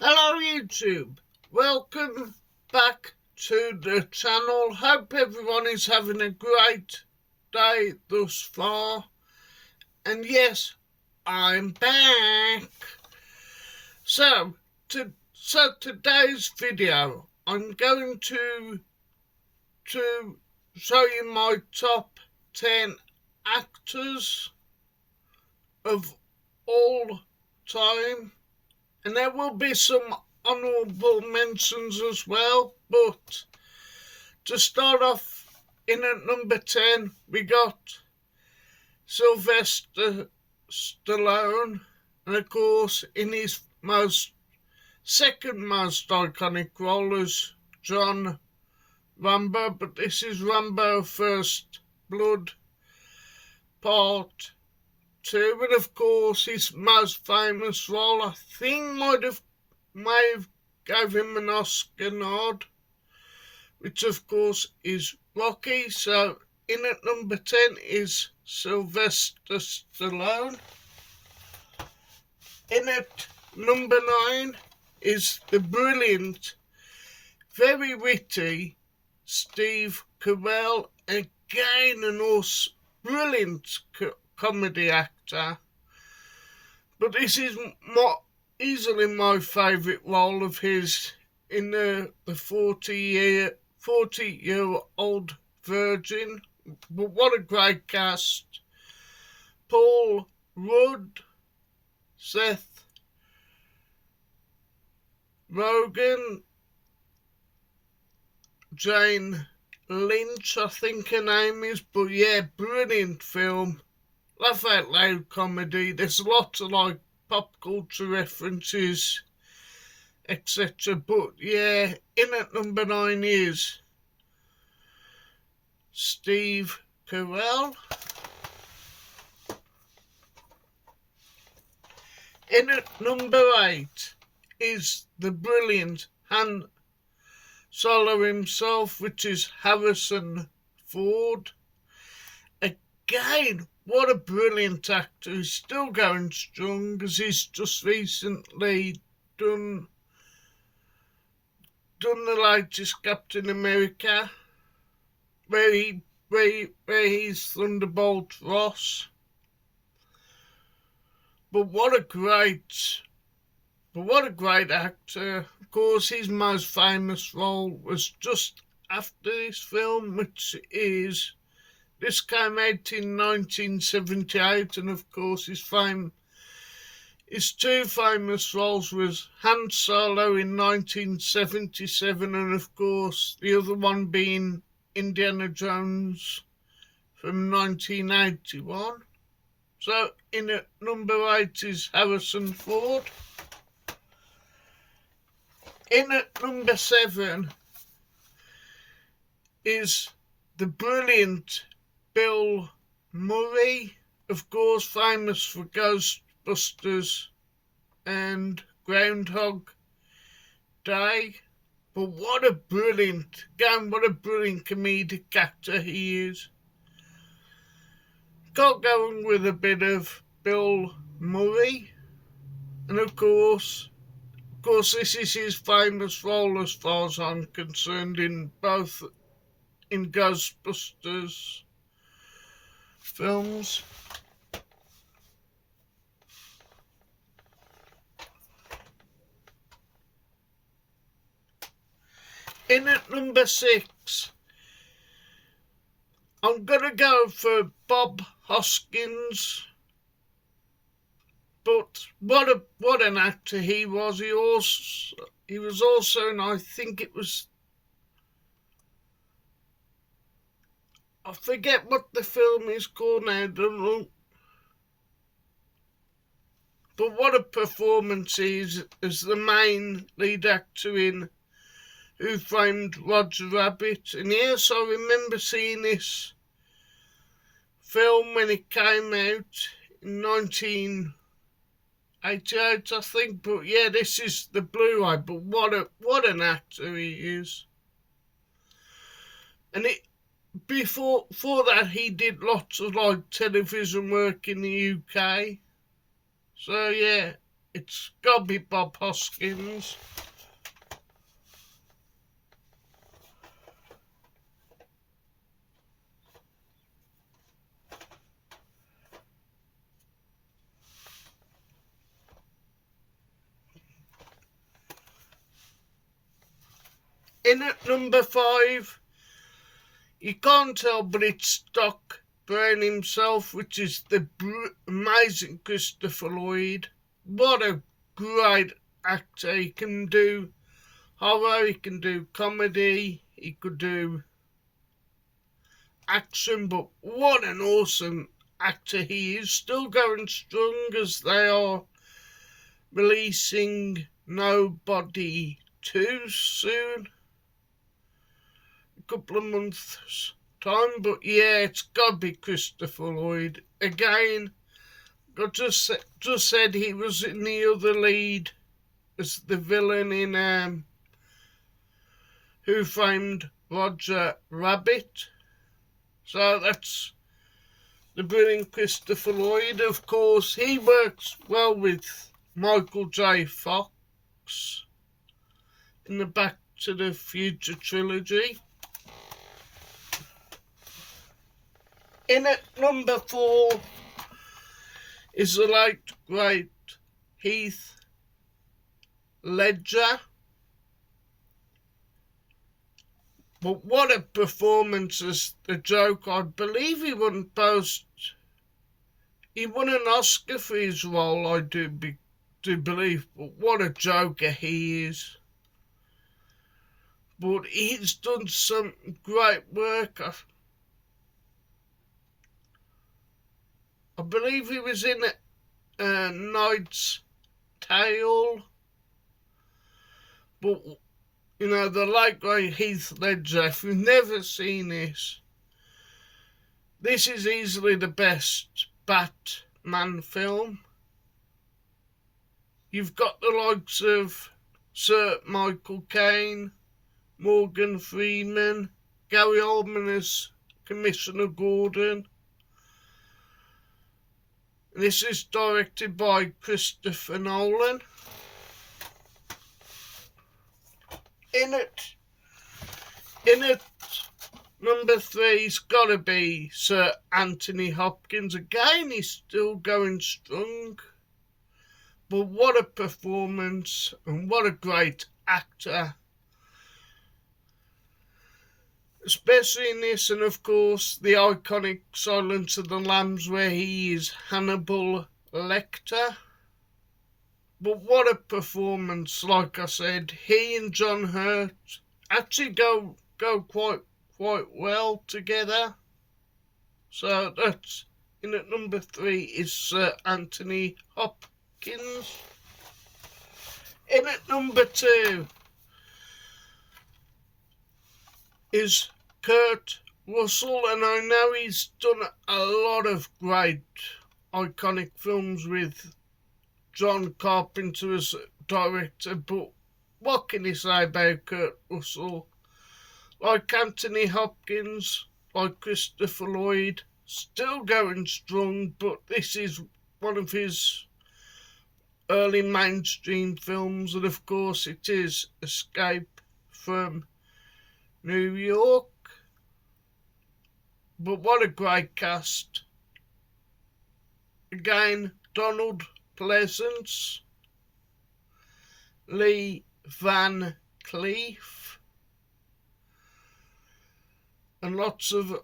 Hello YouTube, welcome back to the channel. Hope everyone is having a great day thus far. And yes, I'm back. So today's video, I'm going to show you my top 10 actors of all time. And there will be some honourable mentions as well. But to start off, in at number 10, we got Sylvester Stallone. And of course, in his second most iconic role as John Rambo. But this is Rambo First Blood Part 2, and of course his most famous role, I think, may have gave him an Oscar nod, which of course is Rocky. So in at number 10 is Sylvester Stallone. In at number 9 is the brilliant, very witty Steve Carell, again an brilliant comedy actor, but this is easily my favourite role of his in the 40-year-old virgin. But what a great cast: Paul Rudd, Seth Rogen, Jane Lynch, I think her name is. But yeah, brilliant film. Laugh out loud comedy. There's lots of like pop culture references, etc. But yeah, in at number 9 is Steve Carell. In at number 8 is the brilliant Han Solo himself, which is Harrison Ford. Again, what a brilliant actor. He's still going strong, as he's just recently done the latest Captain America, where he's Thunderbolt Ross. But what a great actor. Of course, his most famous role was just after this film, which is, this came out in 1978, and of course his two famous roles was Han Solo in 1977, and of course the other one being Indiana Jones from 1981. So in at number 8 is Harrison Ford. In at number 7 is the brilliant Bill Murray, of course famous for Ghostbusters and Groundhog Day. But what a brilliant comedic actor he is. Got going with a bit of Bill Murray. And of course this is his famous role, as far as I'm concerned, in Ghostbusters films. In at number 6, I'm gonna go for Bob Hoskins. But what an actor he was. He was also, and I think it was, I forget what the film is called now, I don't know. But what a performance he is as the main lead actor in Who Framed Roger Rabbit. And yes, I remember seeing this film when it came out in 1988, I think. But yeah, this is the Blu-ray. But what an actor he is. And before that, he did lots of like television work in the UK. So yeah, it's got to be Bob Hoskins. In at number 5, you can't tell, but it's Doc Brown himself, which is the amazing Christopher Lloyd. What a great actor. He can do horror, he can do comedy, he could do action, but what an awesome actor he is. Still going strong as they are releasing Nobody 2 soon. Couple of months time, but yeah, it's gotta be Christopher Lloyd again. I just said he was in the other lead as the villain in Who Framed Roger Rabbit, so that's the brilliant Christopher Lloyd. Of course, he works well with Michael J. Fox in the Back to the Future trilogy. In at number 4 is the late great Heath Ledger. But what a performance as the Joker. I believe he won an Oscar for his role, I do believe. But what a Joker he is. But he's done some great work. I believe he was in Knight's Tale. But, you know, the late great Heath Ledger, if you've never seen this is easily the best Batman film. You've got the likes of Sir Michael Caine, Morgan Freeman, Gary Oldman as Commissioner Gordon. This is directed by Christopher Nolan. In it, number 3's got to be Sir Anthony Hopkins. Again, he's still going strong. But what a performance and what a great actor. Especially in this, and of course the iconic Silence of the Lambs where he is Hannibal Lecter. But what a performance, like I said. He and John Hurt actually go quite well together. So that's in at number 3 is Sir Anthony Hopkins. In at number 2 is Kurt Russell, and I know he's done a lot of great iconic films with John Carpenter as director, but what can you say about Kurt Russell? Like Anthony Hopkins, like Christopher Lloyd, still going strong, but this is one of his early mainstream films, and of course it is Escape from New York. But what a great cast. Again, Donald Pleasance, Lee Van Cleef, and lots of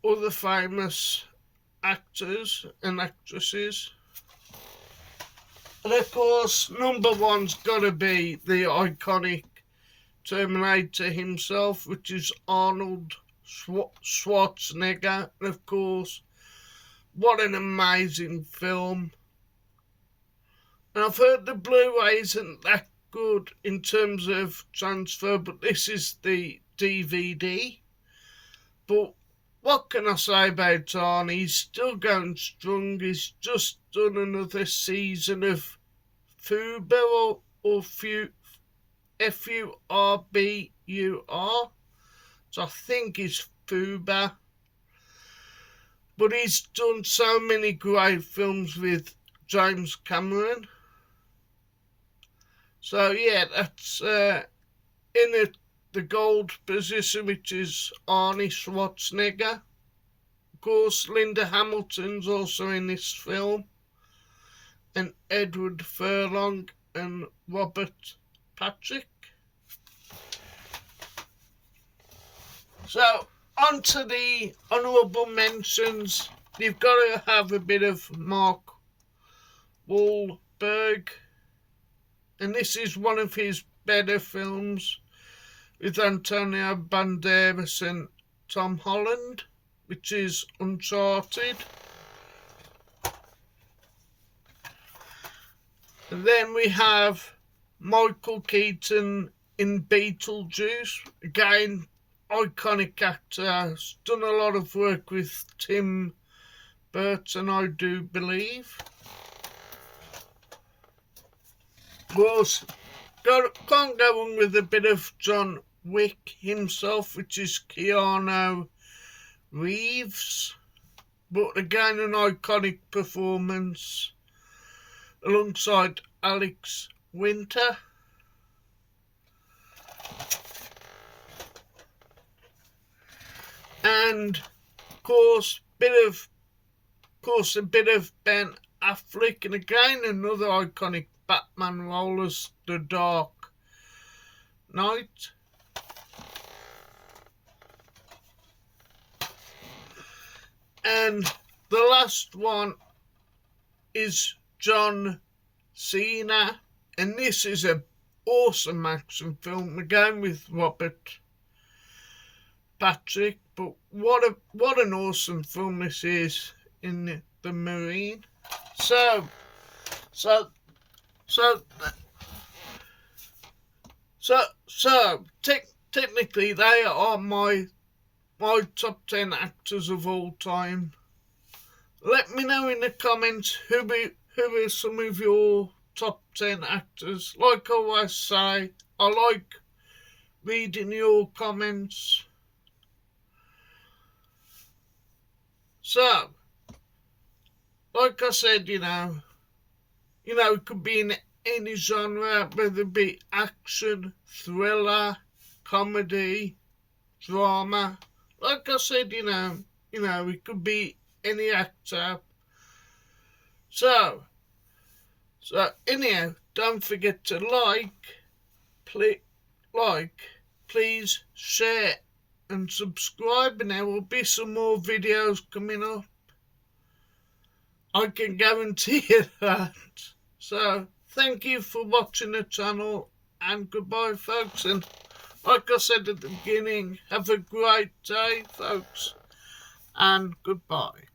other famous actors and actresses. And of course, number 1's got to be the iconic Terminator himself, which is Arnold Schwarzenegger. And of course, what an amazing film. And I've heard the Blu-ray isn't that good in terms of transfer, but this is the DVD. But what can I say about Arnie? He's still going strong. He's just done another season of Fubar or Furbur. So I think it's Fubar. But he's done so many great films with James Cameron. So yeah, that's in it, the gold position, which is Arnie Schwarzenegger. Of course, Linda Hamilton's also in this film, and Edward Furlong and Robert Patrick. So, on to the honourable mentions. You've got to have a bit of Mark Wahlberg, and this is one of his better films with Antonio Banderas and Tom Holland, which is Uncharted. And then we have Michael Keaton in Beetlejuice. Again, iconic actor, has done a lot of work with Tim Burton, I do believe. Of course, can't go on with a bit of John Wick himself, which is Keanu Reeves. But again, an iconic performance alongside Alex Winter. And of course, a bit of Ben Affleck, and again another iconic Batman role as the Dark Knight. And the last one is John Cena, and this is an awesome action film, again with Robert Patrick. But what an awesome film this is in the Marine. So technically they are my top 10 actors of all time. Let me know in the comments who are some of your top 10 actors. Like I always say, I like reading your comments. So, like I said, you know, it could be in any genre, whether it be action, thriller, comedy, drama. Like I said, you know, it could be any actor. So anyhow, don't forget to please share and subscribe, and there will be some more videos coming up. I can guarantee you that. So thank you for watching the channel, and goodbye, folks. And like I said at the beginning, have a great day, folks, and goodbye.